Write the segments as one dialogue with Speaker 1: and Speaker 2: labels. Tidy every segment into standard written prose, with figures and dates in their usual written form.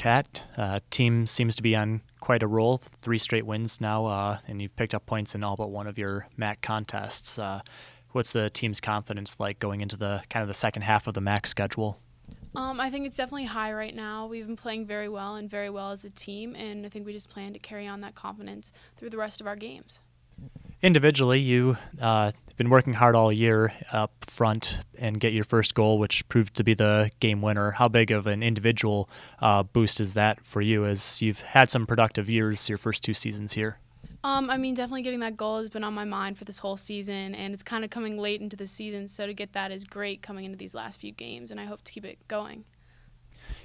Speaker 1: Cat. Team seems to be on quite a roll, 3 straight wins now, and you've picked up points in all but one of your MAC contests. What's the team's confidence like going into the kind of the second half of the MAC schedule?
Speaker 2: I think it's definitely high right now. We've been playing very well and very well as a team, and I think we just plan to carry on that confidence through the rest of our games.
Speaker 1: Individually, you have been working hard all year up front and get your first goal, which proved to be the game winner. How big of an individual boost is that for you as you've had some productive years your first 2 seasons here?
Speaker 2: Definitely getting that goal has been on my mind for this whole season, and it's kind of coming late into the season, so to get that is great coming into these last few games, and I hope to keep it going.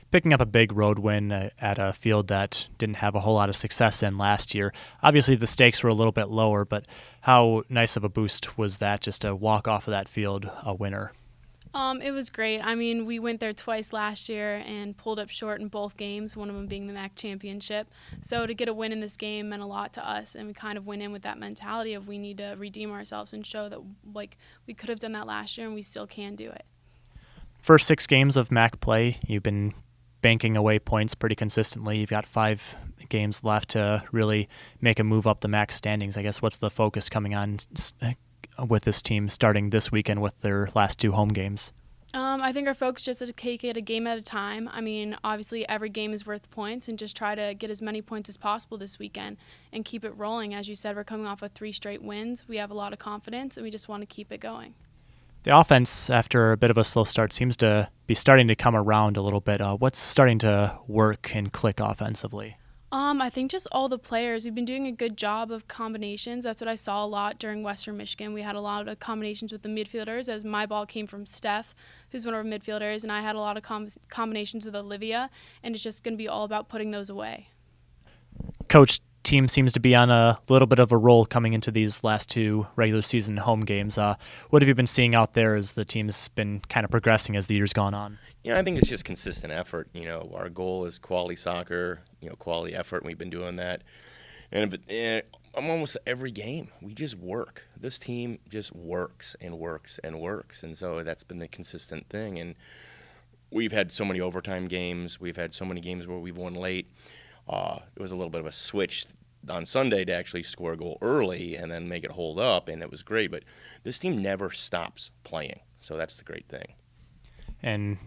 Speaker 1: Picking up a big road win at a field that didn't have a whole lot of success in last year. Obviously, the stakes were a little bit lower, but how nice of a boost was that just to walk off of that field a winner?
Speaker 2: It was great. I mean, we went there twice last year and pulled up short in both games, one of them being the MAC championship. So to get a win in this game meant a lot to us, and we kind of went in with that mentality of we need to redeem ourselves and show that we could have done that last year and we still can do it.
Speaker 1: First 6 games of MAC play, you've been banking away points pretty consistently. You've got 5 games left to really make a move up the MAC standings. I guess what's the focus coming on with this team starting this weekend with their last 2 home games?
Speaker 2: I think our focus just to take it a game at a time. I mean, obviously every game is worth points, and just try to get as many points as possible this weekend and keep it rolling. As you said, we're coming off of 3 straight wins. We have a lot of confidence, and we just want to keep it going.
Speaker 1: The offense, after a bit of a slow start, seems to be starting to come around a little bit. What's starting to work and click offensively?
Speaker 2: I think just all the players. We've been doing a good job of combinations. That's what I saw a lot during Western Michigan. We had a lot of combinations with the midfielders, as my ball came from Steph, who's one of our midfielders, and I had a lot of combinations with Olivia, and it's just going to be all about putting those away.
Speaker 1: Coach, team seems to be on a little bit of a roll coming into these last 2 regular season home games. What have you been seeing out there as the team's been kind of progressing as the year's gone on?
Speaker 3: I think it's just consistent effort. Our goal is quality soccer, quality effort, and we've been doing that. And almost every game, we just work. This team just works and works and works, and so that's been the consistent thing. And we've had so many overtime games. We've had so many games where we've won late. It was a little bit of a switch on Sunday to actually score a goal early and then make it hold up, and it was great. But this team never stops playing, so that's the great thing.
Speaker 1: And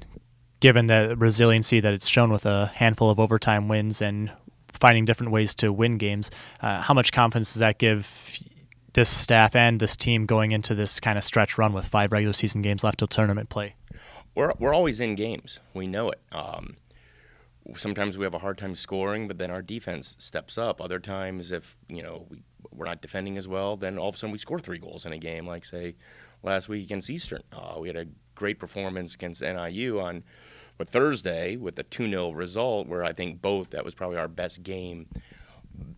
Speaker 1: given the resiliency that it's shown with a handful of overtime wins and finding different ways to win games, how much confidence does that give this staff and this team going into this kind of stretch run with 5 regular season games left till tournament play?
Speaker 3: We're always in games. We know it. Sometimes we have a hard time scoring, but then our defense steps up. Other times, if we're not defending as well, then all of a sudden we score 3 goals in a game. Like say last week against Eastern, we had a great performance against NIU on Thursday with a 2-0 result, where I think that was probably our best game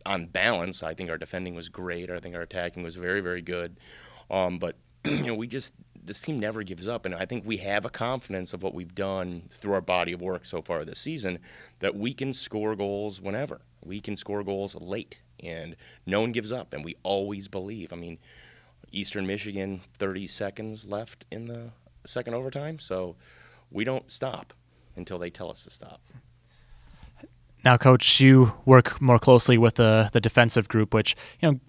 Speaker 3: on balance. I think our defending was great. I think our attacking was very, very good. But this team never gives up, and I think we have a confidence of what we've done through our body of work so far this season, that we can score goals whenever. We can score goals late, and no one gives up, and we always believe. I mean, Eastern Michigan, 30 seconds left in the second overtime, so we don't stop until they tell us to stop.
Speaker 1: Now, Coach, you work more closely with the defensive group, which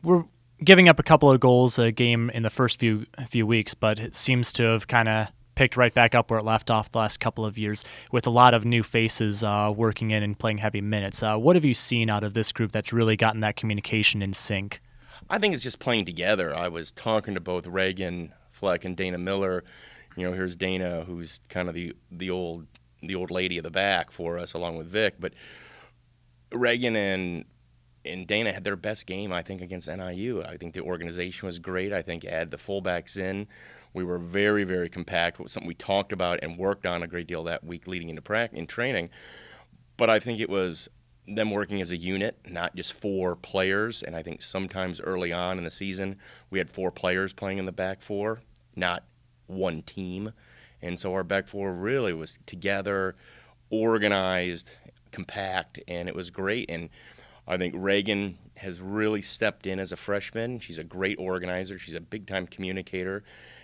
Speaker 1: we're giving up a couple of goals a game in the first few weeks, but it seems to have kind of picked right back up where it left off the last couple of years with a lot of new faces working in and playing heavy minutes. What have you seen out of this group that's really gotten that communication in sync?
Speaker 3: I think it's just playing together. I was talking to both Reagan Fleck and Dana Miller. Here's Dana, who's kind of the old lady of the back for us, along with Vic. But Reagan and Dana had their best game, I think, against NIU. I think the organization was great. I think add the fullbacks in. We were very, very compact. It was something we talked about and worked on a great deal that week leading into in training. But I think it was them working as a unit, not just 4 players. And I think sometimes early on in the season, we had 4 players playing in the back 4, not one team. And so our back 4 really was together, organized, compact, and it was great. And I think Reagan has really stepped in as a freshman. She's a great organizer. She's a big-time communicator,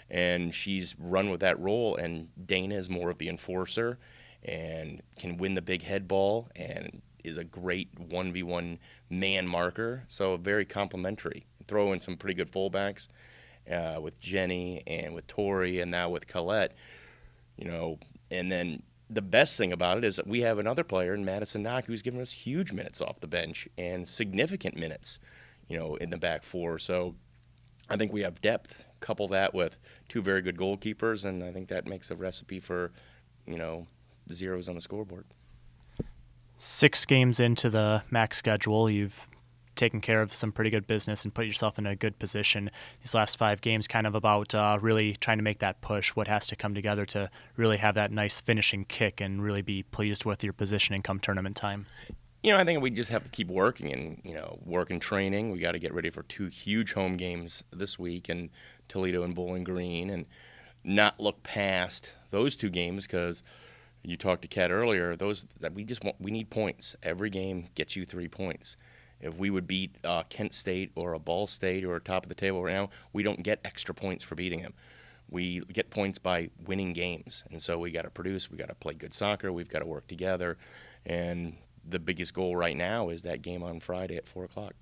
Speaker 3: and she's run with that role. And Dana is more of the enforcer, and can win the big head ball and is a great 1v1 man marker. So very complimentary. Throw in some pretty good fullbacks with Jenny and with Tori and now with Colette, and then the best thing about it is that we have another player in Madison Knock who's given us huge minutes off the bench and significant minutes, in the back four. So I think we have depth. Couple that with two very good goalkeepers, and I think that makes a recipe for, zeros on the scoreboard.
Speaker 1: 6 games into the MAC schedule, you've taken care of some pretty good business and put yourself in a good position. These last 5 games kind of about really trying to make that push, what has to come together to really have that nice finishing kick and really be pleased with your positioning come tournament time.
Speaker 3: I think we just have to keep working and, work and training. We got to get ready for 2 huge home games this week in Toledo and Bowling Green and not look past those 2 games because you talked to Kat earlier, we need points. Every game gets you 3 points. If we would beat Kent State or a Ball State or top of the table right now, we don't get extra points for beating them. We get points by winning games. And so we got to produce, we got to play good soccer, we've got to work together. And the biggest goal right now is that game on Friday at 4 o'clock.